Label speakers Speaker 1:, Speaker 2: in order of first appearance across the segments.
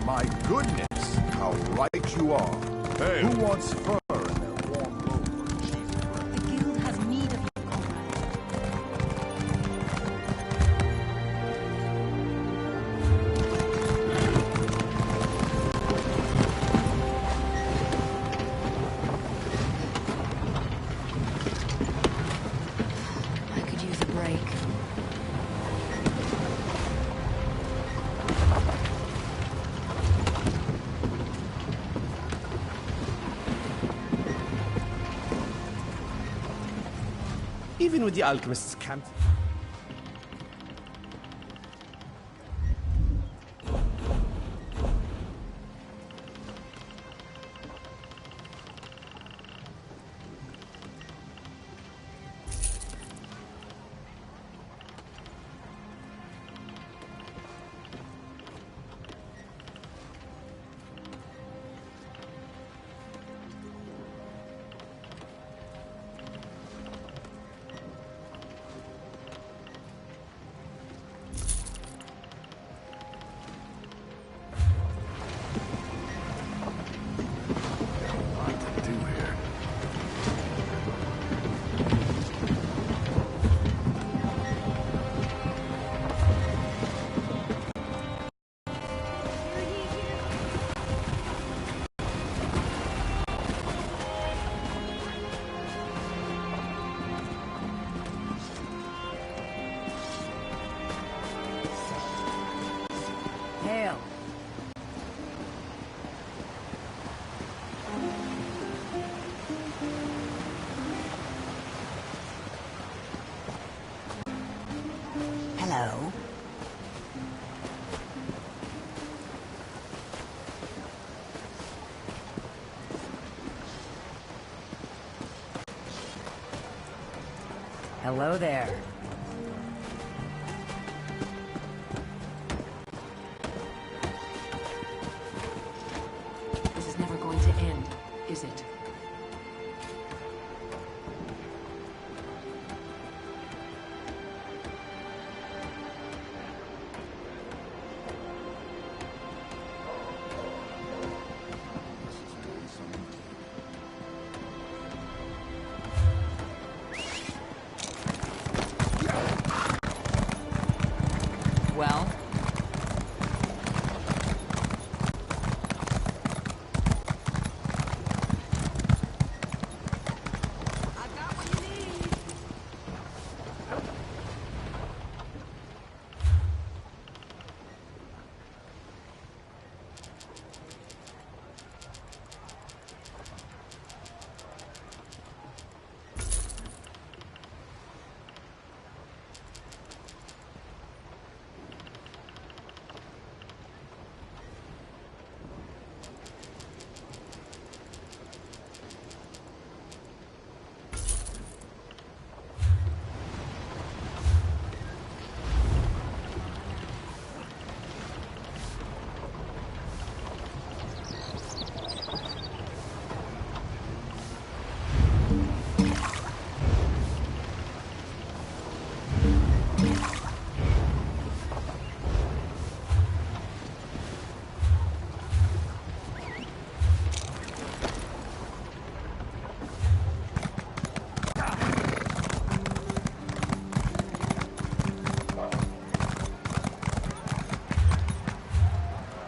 Speaker 1: My goodness, how right you are.
Speaker 2: Hey.
Speaker 1: Who wants fur in their warm robe or cheese bread?
Speaker 3: The guild has need of you, comrade. I could use a break.
Speaker 4: Even with the alchemists camped.
Speaker 1: What to do here?
Speaker 3: Hail. Hello. Hello there.
Speaker 5: This is never going to end, is it? Well,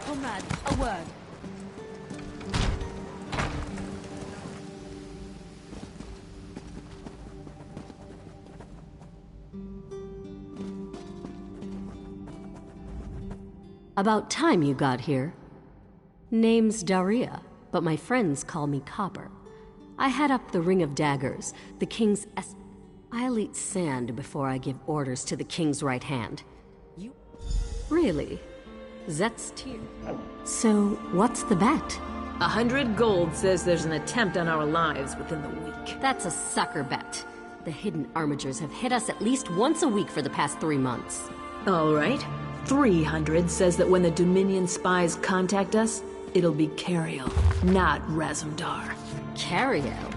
Speaker 3: Comrade, a word.
Speaker 6: About time you got here. Name's Daria, but my friends call me Copper. I head up the Ring of Daggers, the King's I'll eat sand before I give orders to the King's right hand. You... Really? That's tier. So, what's the bet?
Speaker 5: 100 gold says there's an attempt on our lives within the week.
Speaker 6: That's a sucker bet. The hidden armigers have hit us at least once a week for the past 3 months.
Speaker 5: All right. 300 says that when the Dominion spies contact us, it'll be Cariel, not Razumdar.
Speaker 6: Cariel?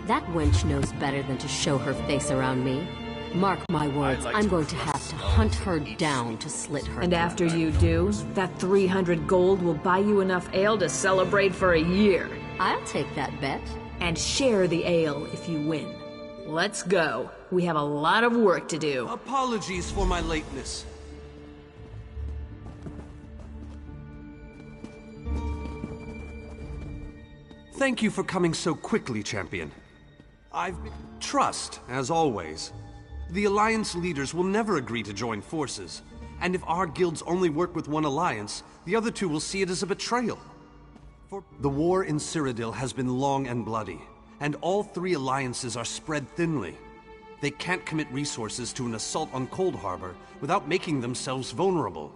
Speaker 6: That wench knows better than to show her face around me. Mark my words, I'm going to have to hunt her down to slit her
Speaker 5: And
Speaker 6: throat.
Speaker 5: after you do, that 300 gold will buy you enough ale to celebrate for a year.
Speaker 6: I'll take that bet.
Speaker 5: And share the ale if you win. Let's go. We have a lot of work to do.
Speaker 2: Apologies for my lateness. Thank you for coming so quickly, champion. Trust, as always. The Alliance leaders will never agree to join forces, and if our guilds only work with one alliance, the other two will see it as a betrayal. For the war in Cyrodiil has been long and bloody, and all three alliances are spread thinly. They can't commit resources to an assault on Cold Harbor without making themselves vulnerable.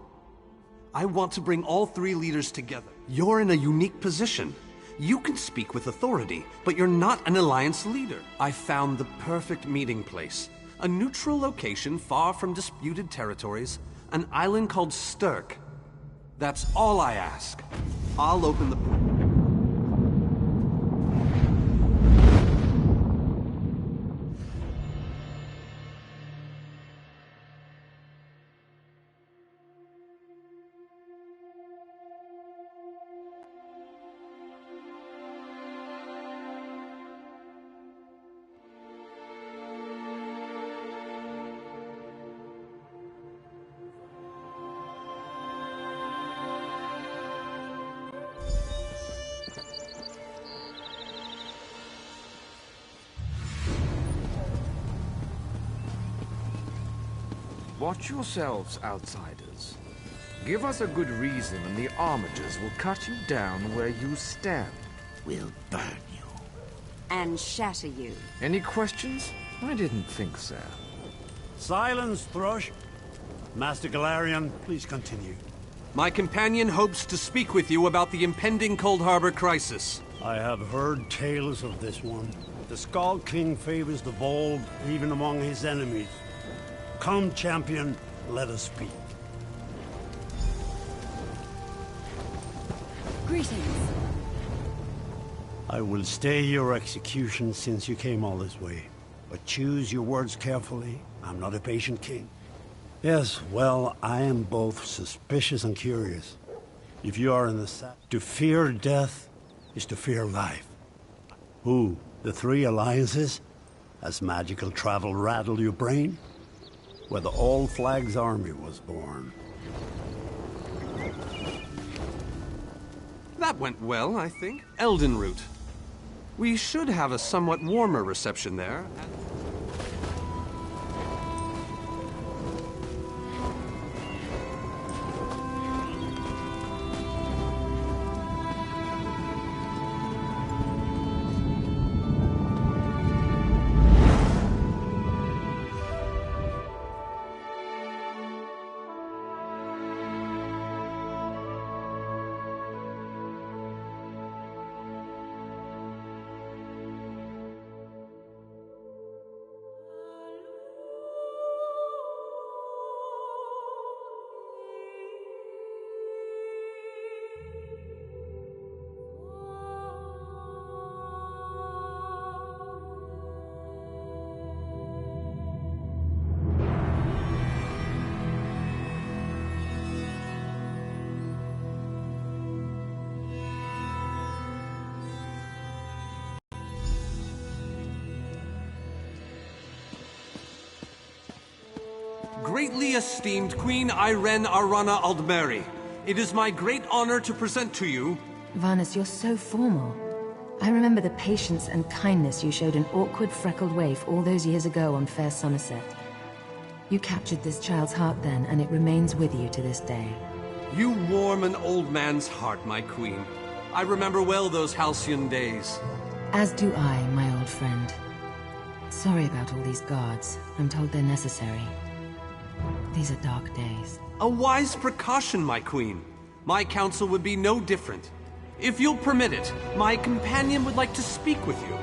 Speaker 2: I want to bring all three leaders together. You're in a unique position. You can speak with authority, but you're not an alliance leader. I found the perfect meeting place. A neutral location far from disputed territories, an island called Stirk. That's all I ask. I'll open the...
Speaker 1: Watch yourselves, outsiders. Give us a good reason and the Armigers will cut you down where you stand. We'll burn you.
Speaker 7: And shatter you.
Speaker 1: Any questions? I didn't think so.
Speaker 8: Silence, Thrush. Master Galarian, please continue.
Speaker 2: My companion hopes to speak with you about the impending Cold Harbor crisis.
Speaker 8: I have heard tales of this one. The Skull King favors the bold, even among his enemies. Come, champion, let us speak.
Speaker 3: Greetings.
Speaker 8: I will stay your execution since you came all this way. But choose your words carefully. I'm not a patient king. Yes, well, I am both suspicious and curious. If you are in the to fear death is to fear life. Who? The three alliances? Has magical travel rattled your brain? Where the All Flags army was born.
Speaker 2: That went well, I think. Eldenroot. We should have a somewhat warmer reception there. Greatly esteemed Queen Irene Arana Aldmeri, it is my great honor to present to you...
Speaker 7: Varnus, you're so formal. I remember the patience and kindness you showed an awkward, freckled waif all those years ago on fair Somerset. You captured this child's heart then, and it remains with you to this day.
Speaker 2: You warm an old man's heart, my queen. I remember well those halcyon days.
Speaker 7: As do I, my old friend. Sorry about all these guards. I'm told they're necessary. These are dark days.
Speaker 2: A wise precaution, my queen. My counsel would be no different. If you'll permit it, my companion would like to speak with you.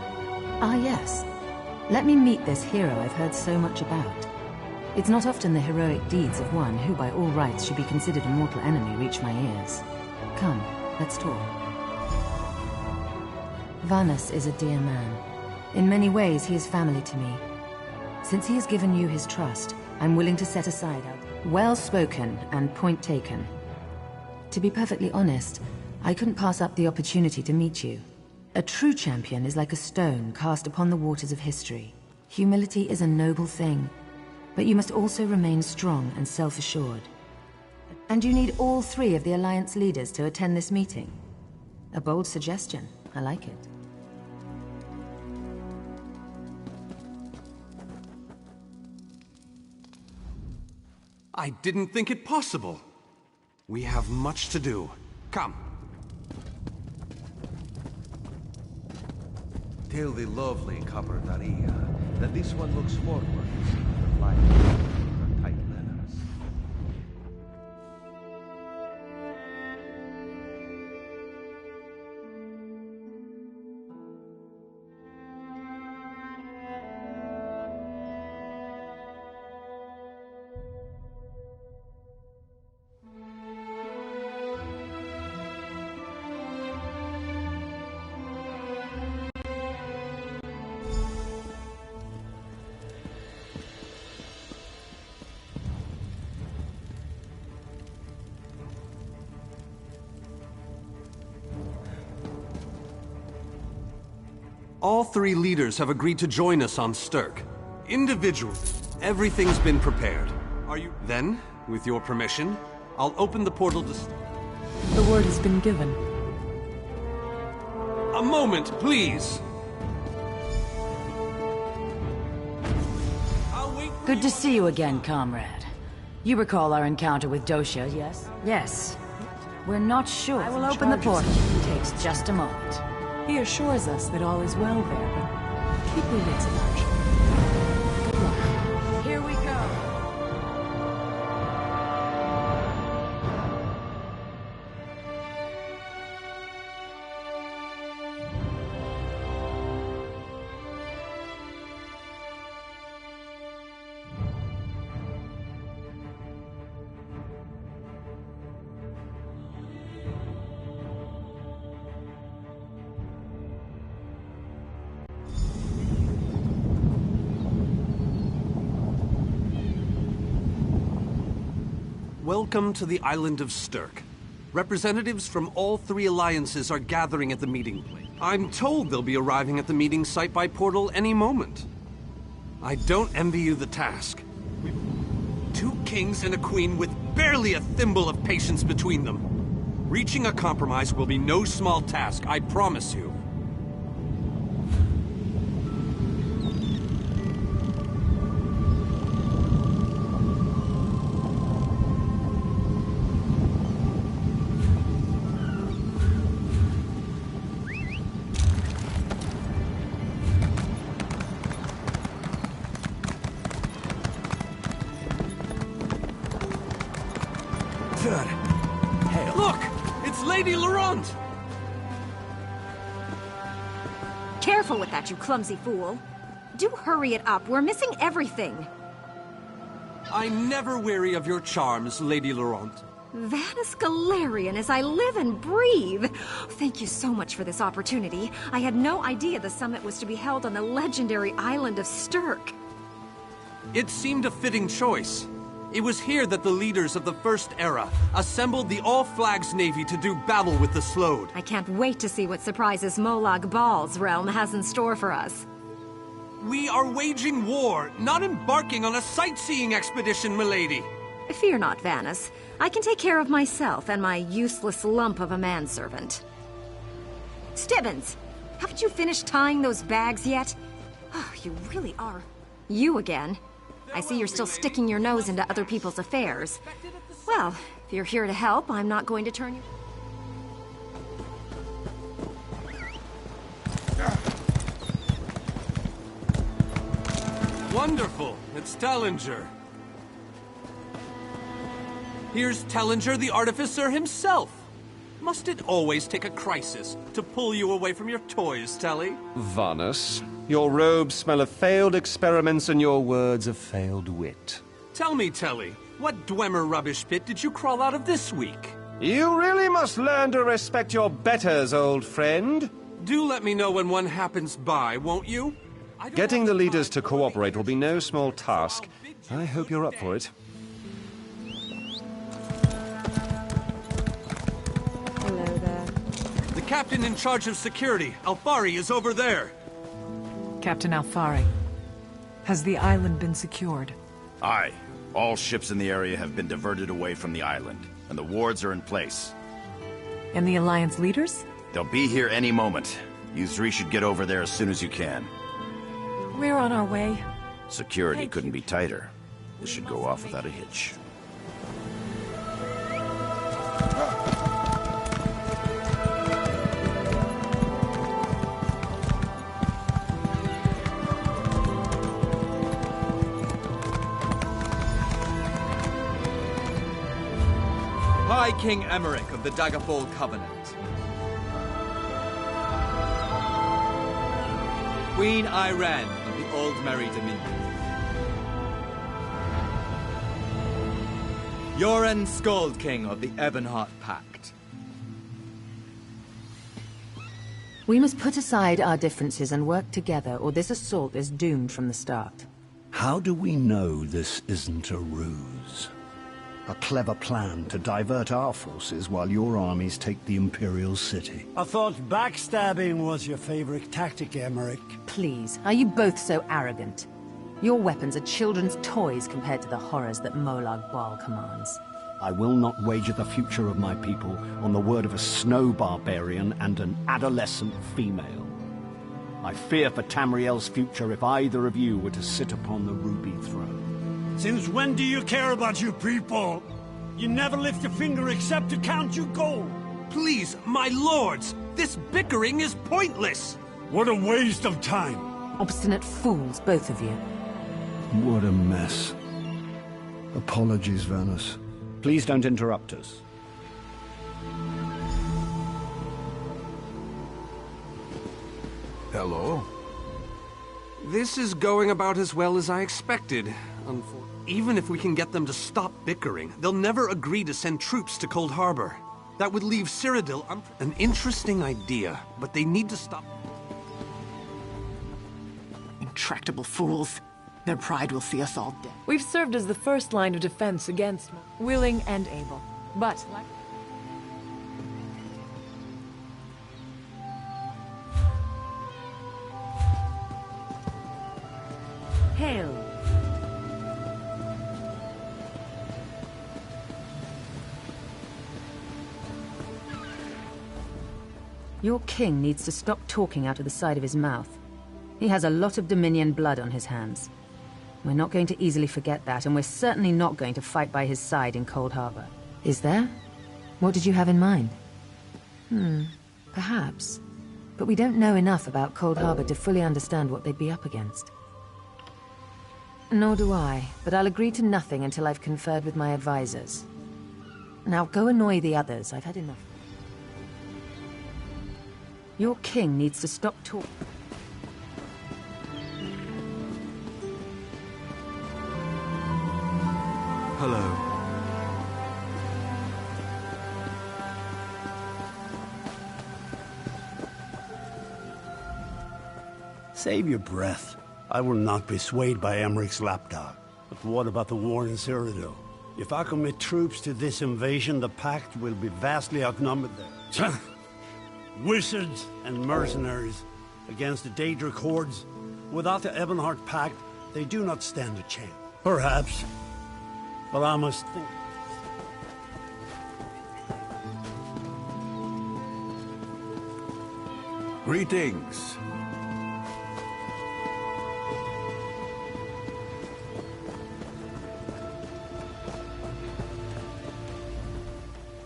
Speaker 7: Ah, yes. Let me meet this hero I've heard so much about. It's not often the heroic deeds of one who by all rights should be considered a mortal enemy reach my ears. Come, let's talk. Vanus is a dear man. In many ways, he is family to me. Since he has given you his trust, I'm willing to set aside our... Well spoken and point taken. To be perfectly honest, I couldn't pass up the opportunity to meet you. A true champion is like a stone cast upon the waters of history. Humility is a noble thing, but you must also remain strong and self-assured. And you need all 3 of the Alliance leaders to attend this meeting. A bold suggestion. I like it.
Speaker 2: I didn't think it possible. We have much to do. Come.
Speaker 9: Tell the lovely Copper Daria that this one looks forward to seeing her fly her tight letters.
Speaker 2: All 3 leaders have agreed to join us on Sturk. Individually, everything's been prepared. Are you... Then, with your permission, I'll open the portal to...
Speaker 10: The word has been given.
Speaker 2: A moment, please!
Speaker 11: Good to see you again, comrade. You recall our encounter with Dosha, yes? Yes. We're not sure. I will open the portal. It takes just a moment.
Speaker 10: He assures us that all is well there, but keep your wits about you. Good luck.
Speaker 11: Here we go.
Speaker 2: Welcome to the island of Sturk. Representatives from all 3 alliances are gathering at the meeting place. I'm told they'll be arriving at the meeting site by portal any moment. I don't envy you the task. 2 kings and a queen with barely a thimble of patience between them. Reaching a compromise will be no small task, I promise you.
Speaker 4: Hail.
Speaker 2: Look! It's Lady Laurent!
Speaker 12: Careful with that, you clumsy fool. Do hurry it up. We're missing everything.
Speaker 2: I'm never weary of your charms, Lady Laurent.
Speaker 12: Vanus Galarian as I live and breathe. Thank you so much for this opportunity. I had no idea the summit was to be held on the legendary island of Sturk.
Speaker 2: It seemed a fitting choice. It was here that the leaders of the First Era assembled the All-Flags Navy to do battle with the Slode.
Speaker 12: I can't wait to see what surprises Molag Bal's realm has in store for us.
Speaker 2: We are waging war, not embarking on a sightseeing expedition, milady.
Speaker 12: Fear not, Vanus. I can take care of myself and my useless lump of a manservant. Stibbins! Haven't you finished tying those bags yet? Oh, you really are. You again. I see you're still sticking your nose into other people's affairs. Well, if you're here to help, I'm not going to turn you...
Speaker 2: Wonderful! It's Tellinger. Here's Tellinger the Artificer himself. Must it always take a crisis to pull you away from your toys, Telly?
Speaker 13: Vanus, your robes smell of failed experiments and your words of failed wit.
Speaker 2: Tell me, Telly, what Dwemer rubbish pit did you crawl out of this week?
Speaker 4: You really must learn to respect your betters, old friend.
Speaker 2: Do let me know when one happens by, won't you?
Speaker 4: Getting the leaders to cooperate will be no small task. I hope you're up for it.
Speaker 10: Hello there.
Speaker 2: The captain in charge of security, Alfari, is over there.
Speaker 10: Captain Alfari, has the island been secured?
Speaker 13: Aye. All ships in the area have been diverted away from the island, and the wards are in place.
Speaker 10: And the Alliance leaders?
Speaker 13: They'll be here any moment. You three should get over there as soon as you can.
Speaker 10: We're on our way.
Speaker 13: Security couldn't be tighter. This should go off without a hitch.
Speaker 14: High King Emmerich of the Daggerfall Covenant. Queen Iran of the Old Merry Dominion. Yoren Skald King of the Ebonheart Pact.
Speaker 7: We must put aside our differences and work together, or this assault is doomed from the start.
Speaker 8: How do we know this isn't a ruse? A clever plan to divert our forces while your armies take the Imperial city. I thought backstabbing was your favorite tactic, Emmerich.
Speaker 7: Please, are you both so arrogant? Your weapons are children's toys compared to the horrors that Molag Bal commands.
Speaker 8: I will not wager the future of my people on the word of a snow barbarian and an adolescent female. I fear for Tamriel's future if either of you were to sit upon the Ruby Throne. Since when do you care about your people? You never lift a finger except to count your gold.
Speaker 2: Please, my lords, this bickering is pointless.
Speaker 8: What a waste of time.
Speaker 7: Obstinate fools, both of you.
Speaker 8: What a mess. Apologies, Vernus. Please don't interrupt us.
Speaker 2: Hello? This is going about as well as I expected. Even if we can get them to stop bickering, they'll never agree to send troops to Cold Harbor. That would leave Cyrodiil an interesting idea, but they need to stop.
Speaker 15: Intractable fools. Their pride will see us all dead.
Speaker 10: We've served as the first line of defense against willing and able. But
Speaker 7: Hail. Your king needs to stop talking out of the side of his mouth. He has a lot of Dominion blood on his hands. We're not going to easily forget that, and we're certainly not going to fight by his side in Cold Harbor. Is there? What did you have in mind? Perhaps. But we don't know enough about Cold Harbor to fully understand what they'd be up against. Nor do I, but I'll agree to nothing until I've conferred with my advisors. Now go annoy the others. I've had enough. Your king needs to stop talking.
Speaker 2: Hello.
Speaker 8: Save your breath. I will not be swayed by Emmerich's lapdog. But what about the war in Cyrodiil? If I commit troops to this invasion, the Pact will be vastly outnumbered there. Wizards and mercenaries against the Daedric hordes. Without the Ebonheart Pact, they do not stand a chance. Perhaps. But I must think.
Speaker 9: Greetings.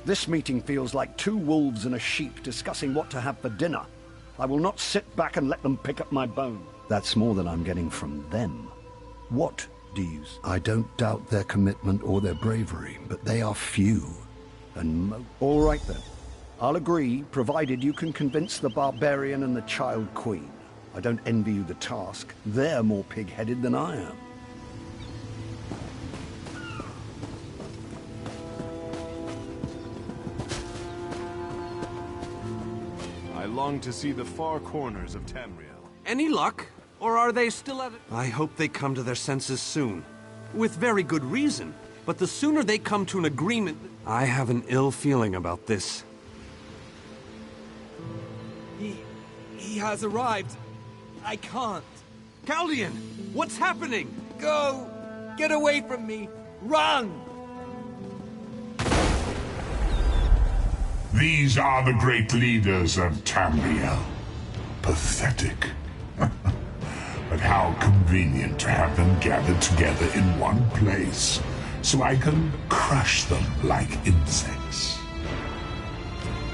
Speaker 8: This meeting feels like two wolves and a sheep discussing what to have for dinner. I will not sit back and let them pick up my bone. That's more than I'm getting from them. What do you... I don't doubt their commitment or their bravery, but they are few. And all right then. I'll agree, provided you can convince the barbarian and the child queen. I don't envy you the task. They're more pig-headed than I am.
Speaker 16: long to see the far corners of Tamriel.
Speaker 2: Any luck? Or are they still at it? I hope they come to their senses soon. With very good reason. But the sooner they come to an agreement... I have an ill feeling about this.
Speaker 14: He has arrived. I can't.
Speaker 2: Caldian! What's happening?
Speaker 14: Go! Get away from me! Run!
Speaker 17: These are the great leaders of Tamriel. Pathetic. But how convenient to have them gathered together in one place, so I can crush them like insects.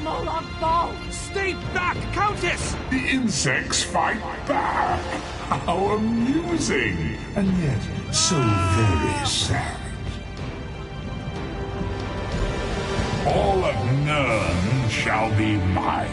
Speaker 2: Molag Bal! Stay back, Countess!
Speaker 17: The insects fight back! How amusing! And yet, so very sad. All of Nirn shall be mine.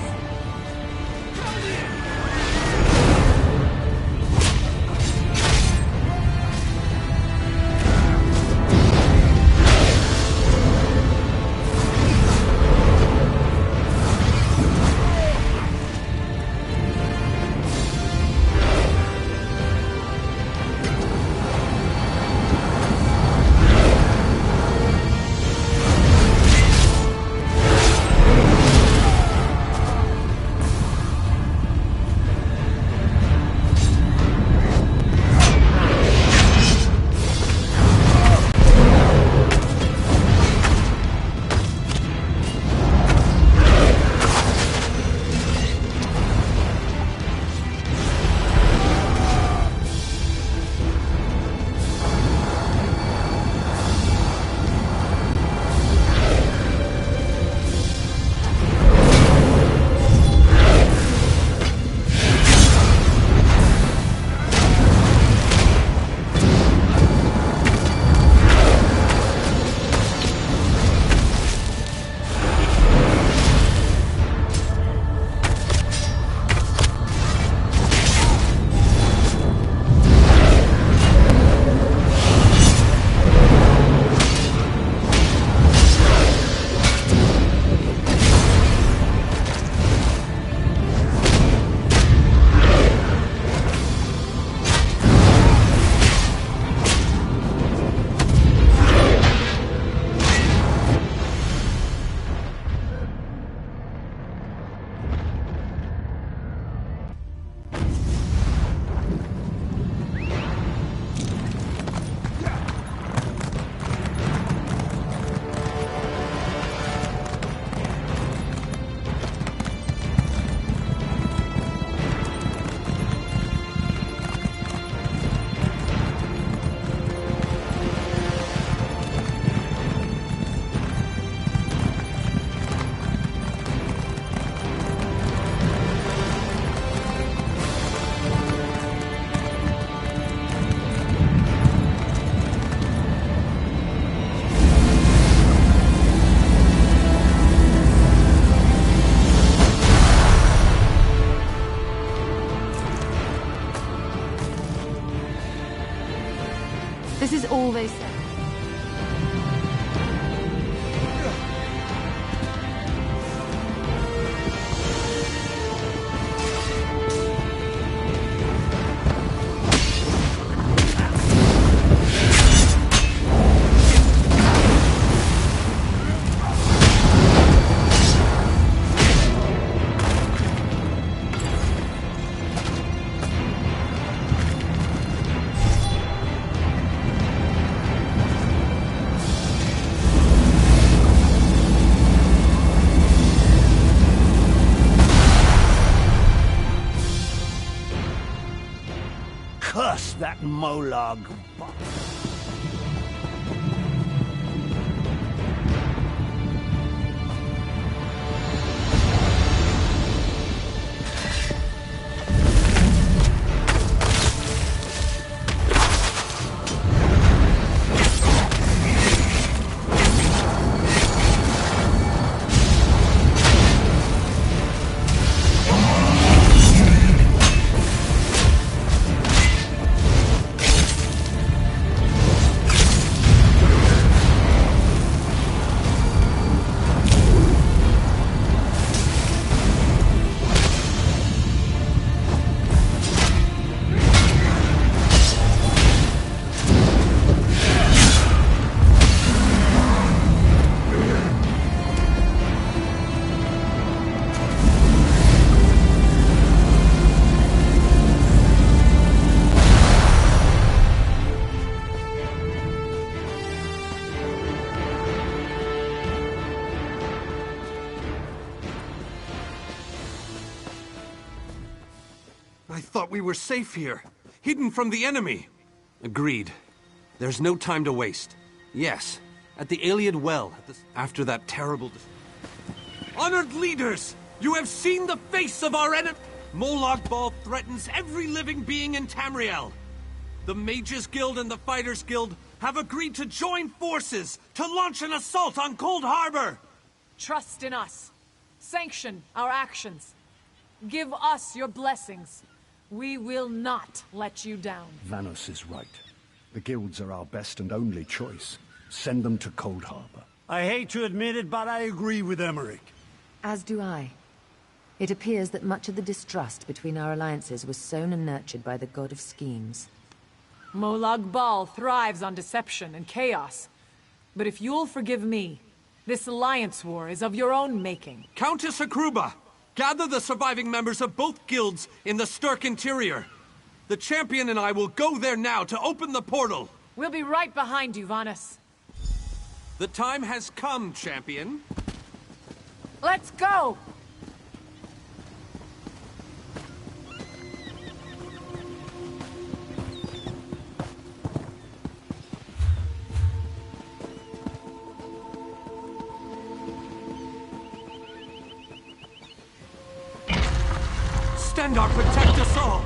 Speaker 3: This is all they say.
Speaker 8: Curse that Molag Bal.
Speaker 2: I thought we were safe here, hidden from the enemy. Agreed. There's no time to waste. Yes, at the Iliad Well, after that terrible... Honored leaders! You have seen the face of our enemy! Molag Bal threatens every living being in Tamriel. The Mages Guild and the Fighters Guild have agreed to join forces to launch an assault on Cold Harbor!
Speaker 10: Trust in us. Sanction our actions. Give us your blessings. We will not let you down.
Speaker 8: Vanos is right. The guilds are our best and only choice. Send them to Cold Harbor. I hate to admit it, but I agree with Emmerich.
Speaker 7: As do I. It appears that much of the distrust between our alliances was sown and nurtured by the god of schemes.
Speaker 10: Molag Bal thrives on deception and chaos. But if you'll forgive me, this alliance war is of your own making.
Speaker 2: Countess Akruba, gather the surviving members of both guilds in the Sturk interior. The champion and I will go there now to open the portal.
Speaker 10: We'll be right behind you, Vanas.
Speaker 2: The time has come, champion.
Speaker 10: Let's go!
Speaker 2: Stendarr, protect us all!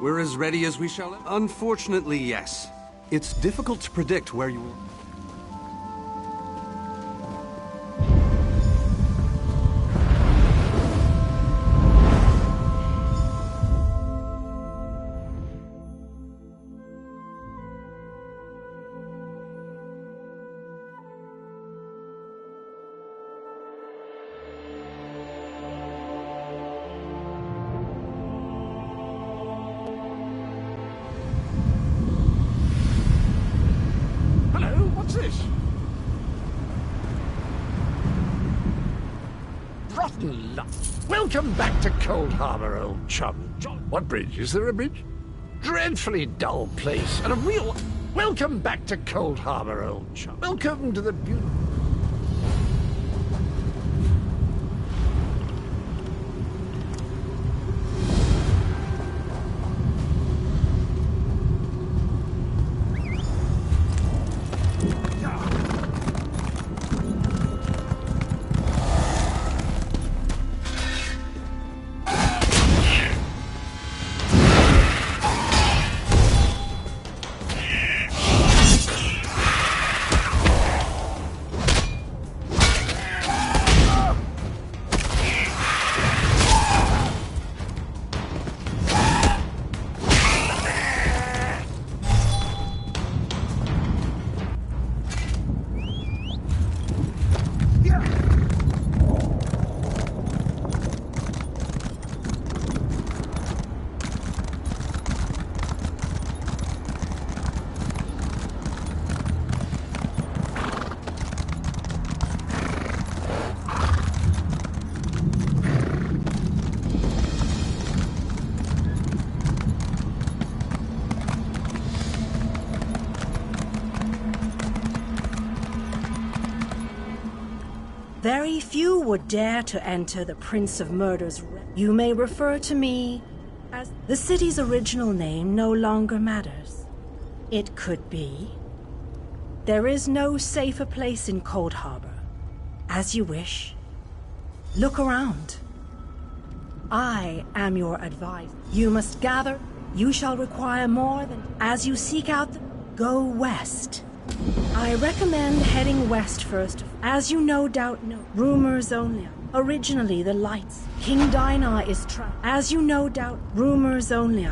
Speaker 2: We're as ready as we shall... Unfortunately, yes. It's difficult to predict where you will...
Speaker 18: Welcome back to Cold Harbor, old chum. What bridge? Is there a bridge? Dreadfully dull place, and a real... Welcome back to Cold Harbor, old chum. Welcome to the beautiful...
Speaker 19: Very few would dare to enter the Prince of Murder's realm. You may refer to me as... The city's original name no longer matters. It could be. There is no safer place in Cold Harbor. As you wish. Look around. I am your advisor. You must gather. You shall require more than... As you seek out the... Go west. I recommend heading west first. As you no doubt know, rumors only. Originally, the lights. King Dainar is trapped. As you no doubt, rumors only.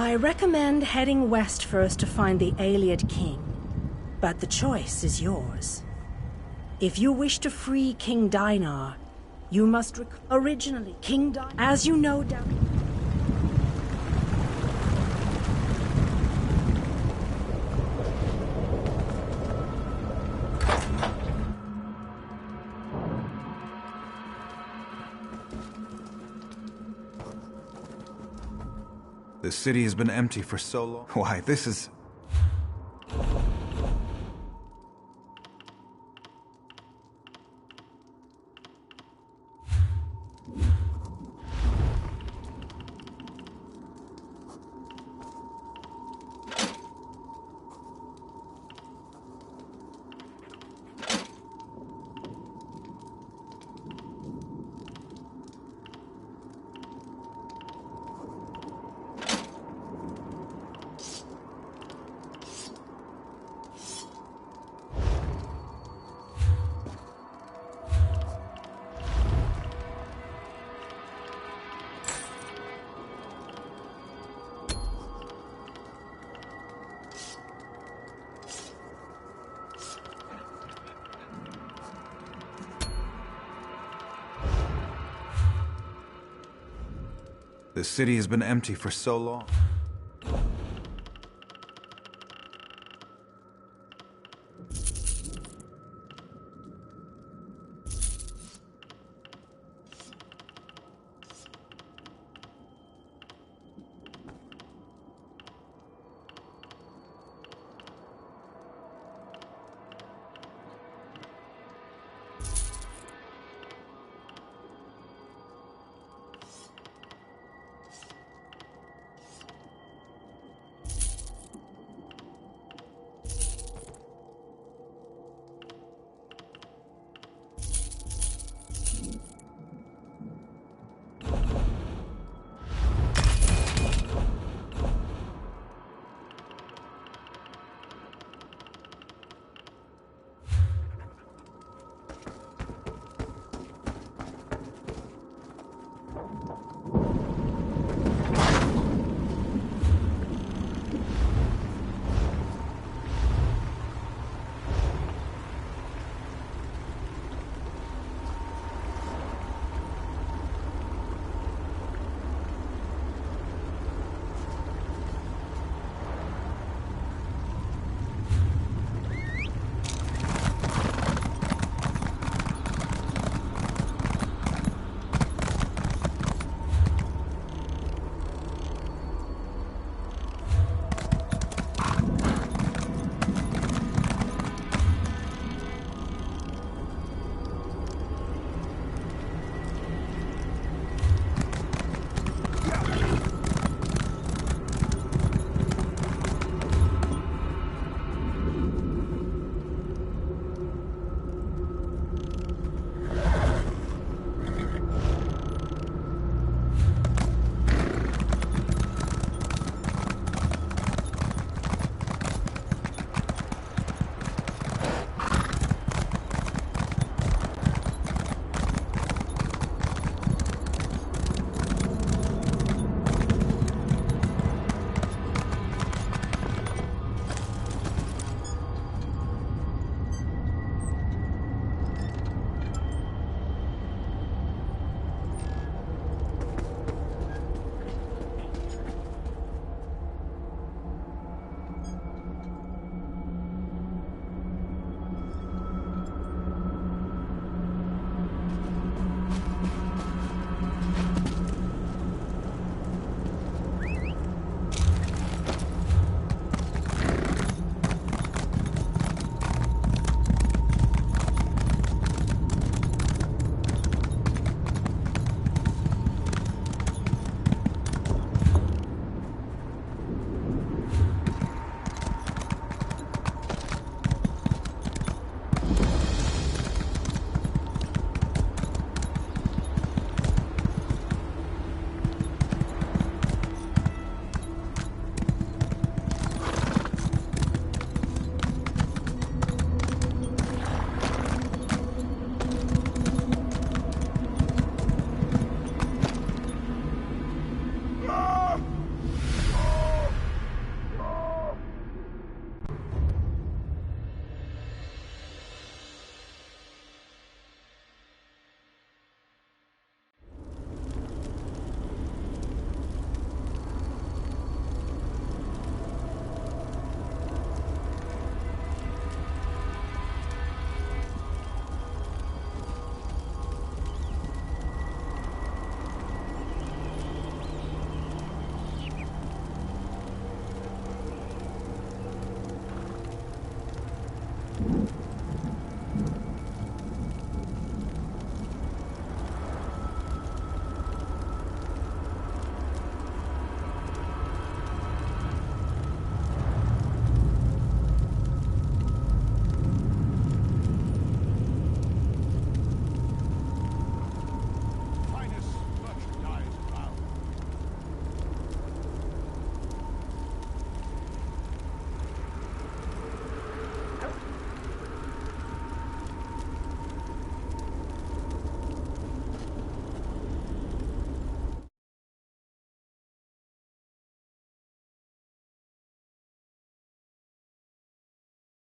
Speaker 19: I recommend heading west first to find the Ayleid king, but the choice is yours. If you wish to free King Dinar, you must originally King Dinar, as you know down.
Speaker 20: The city has been empty for so long. Why, this is... The city has been empty for so long.